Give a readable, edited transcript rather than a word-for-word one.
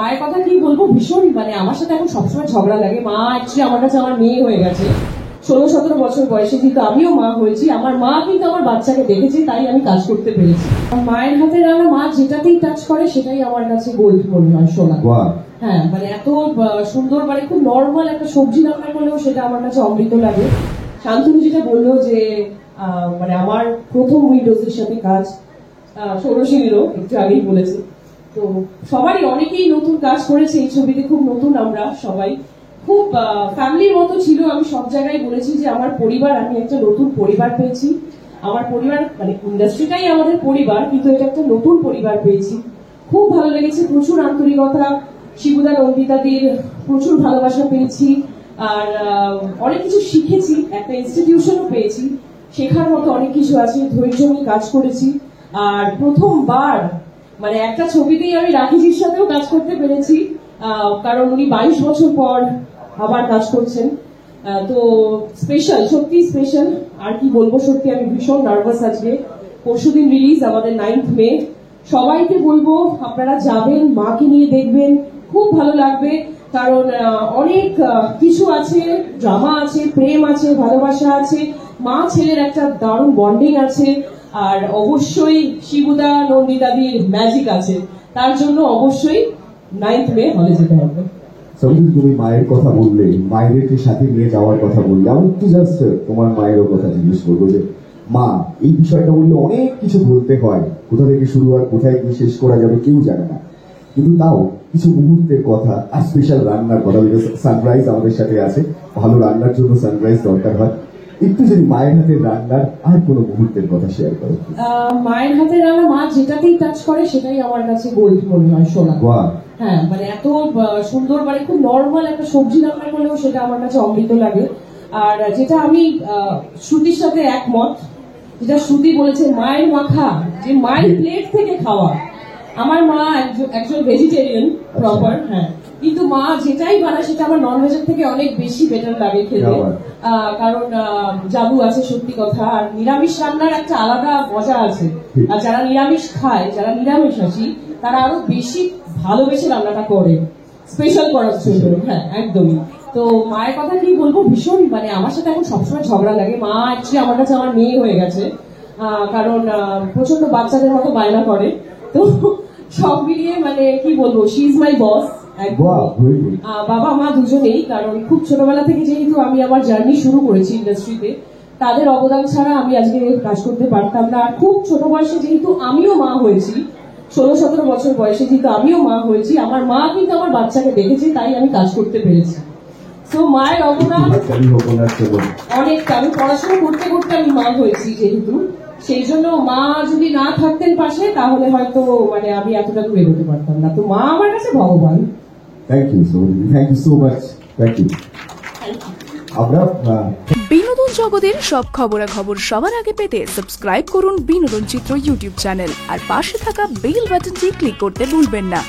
মায়ের কথা কি বলবো, ভীষণ মানে আমার সাথে এখন সবসময় ঝগড়া লাগে। মা অ্যাকচুয়ালি আমার কাছে আমার মেয়ে হয়ে গেছে। 16-17 বছর বয়সে কিন্তু আমিও মা হয়েছি। আমার মা কিন্তু আমার বাচ্চাকে দেখেছে, তাই আমি কাজ করতে পেরেছি। মায়ের হাতে রান্না, মা যেটাতেই টাচ করে সেটাই আমার কাছে গোল্ড মনে হয়, সোনা। হ্যাঁ, মানে এত সুন্দর, মানে খুব নর্মাল একটা সবজি রান্না করলেও সেটা আমার কাছে অমৃত লাগে। শান্তনু যেটা বললো যে মানে আমার প্রথম উইন্ডোজের সাথে কাজ, ষোড়শীরও একটু আগেই বলেছে। তো সবারই অনেকেই নতুন কাজ করেছে এই ছবিতে, খুব নতুন আমরা সবাই, খুব ফ্যামিলির মতো ছিল। আমি সব জায়গায় বলেছি যে আমার পরিবার, আমি একটা নতুন পরিবার পেয়েছি। আমার পরিবার মানে ইন্ডাস্ট্রিটাই আমাদের পরিবার, কিন্তু এটা একটা নতুন পরিবার পেয়েছি। খুব ভালো লেগেছে, প্রচুর আন্তরিকতা, শিবুদা নন্দিতাদের প্রচুর ভালোবাসা পেয়েছি। আর অনেক কিছু শিখেছি, একটা ইনস্টিটিউশনও পেয়েছি, শেখার মতো অনেক কিছু আছে। ধৈর্য নিয়ে কাজ করেছি। আর প্রথমবার মানে একটা ছবিতেই আমি রাখিজির সাথেও কাজ করতে পেরেছি, কারণ উনি 22 বছর পর আবার কাজ করছেন। তো স্পেশাল, সত্যি স্পেশাল। আর কি বলবো, সত্যি আমি ভীষণ নার্ভাস। আজকে পরশুদিন রিলিজ, আমাদের 9th মে। সবাইকে বলবো আপনারা যাবেন, মাকে নিয়ে দেখবেন, খুব ভালো লাগবে। কারণ অনেক কিছু আছে, ড্রামা আছে, প্রেম আছে, ভালোবাসা আছে, মা ছেলের একটা দারুণ বন্ডিং আছে, আর অবশ্যই শিবুদা নন্দিতাদির ম্যাজিক আছে। তার জন্য অবশ্যই 9th মে হলে যেতে হবে। তুমি মায়ের কথা বললে, মায়েরকে সাথে নিয়ে যাওয়ার কথা বললে, আমি একটু জাস্ট তোমার মায়েরও কথা জিজ্ঞেস করবো যে মা, এই বিষয়টা বললে অনেক কিছু বলতে হয়, কোথা থেকে শুরু আর কোথায় গিয়ে শেষ করা যাবে কেউ জানে না, কিন্তু তাও কিছু মুহূর্তের কথা আর স্পেশাল রান্নার কথা, সানরাইজ আমাদের সাথে আছে, ভালো রান্নার জন্য সানরাইজ দরকার হয়। একটু যদি মায়ের হাতের রান্নার আর কোনো মুহূর্তের কথা শেয়ার করো। মায়ের হাতের রান্না, মা যেটাতেই টাচ করে সেটাই আমার কাছে গোল্ড মনে হয়, সোনা। হ্যাঁ, মানে এত সুন্দর, মানে খুব নর্মাল একটা সবজি রান্না করলেও সেটা আমার কাছে অমৃত লাগে। আর যেটা আমি শ্রুতির সাথে একমত, যেটা শ্রুতি বলেছে মায়ের মাখা, যে মায়ের প্লেট থেকে খাওয়া। আমার মা একজন ভেজিটেরিয়ান প্রপার, হ্যাঁ, কিন্তু মা যেটাই বানায় সেটা আমার নন ভেজের থেকে অনেক বেশি বেটার লাগে খেতে। কারণ জাদু আছে, সত্যি কথা। আর নিরামিষ রান্নার একটা আলাদা মজা আছে। আর যারা নিরামিষ খায়, যারা নিরামিষাশী, তারা আরো বেশি ভালোবেসে রান্নাটা করে, স্পেশাল করার জন্য। হ্যাঁ, একদমই। তো মায়ের কথা কি বলবো, ভীষণ মানে আমার সাথে এখন সবসময় ঝগড়া লাগে। মা অ্যাকচুয়ালি আমার কাছে আমার মেয়ে হয়ে গেছে। কারণ প্রচন্ড বাচ্চাদের মতো বায়না করে। তো সব মিলিয়ে মানে কি বলবো, শি ইজ মাই বস। বাবা মা দুজনেই, কারণ খুব ছোটবেলা থেকে যেহেতু আমি আমার জার্নি শুরু করেছি ইন্ডাস্ট্রিতে, তাদের অবদান ছাড়া আমি আজকে কাজ করতে পারতাম না। আর খুব ছোট বয়সে যেহেতু আমিও মা হয়েছি, 16-17 বছর বয়সে যেহেতু আমিও মা হয়েছি, আমার মা কিন্তু আমার বাচ্চাকে দেখেছে, তাই আমি কাজ করতে পেরেছি। তো মায়ের অবদান অনেকটা। আমি পড়াশোনা করতে করতে আমি মা হয়েছি যেহেতু, সেই জন্য মা যদি না থাকতেন পাশে, তাহলে হয়তো মানে আমি এতটা দূর এগোতে পারতাম না। তো মা আমার কাছে ভগবান। Thank you so much. Thank you. বিনোদন জগতের সব খবরাখবর সবার আগে পেতে সাবস্ক্রাইব করুন বিনোদন চিত্র ইউটিউব চ্যানেল, আর পাশে থাকা বেল বাটনটি ক্লিক করতে ভুলবেন না।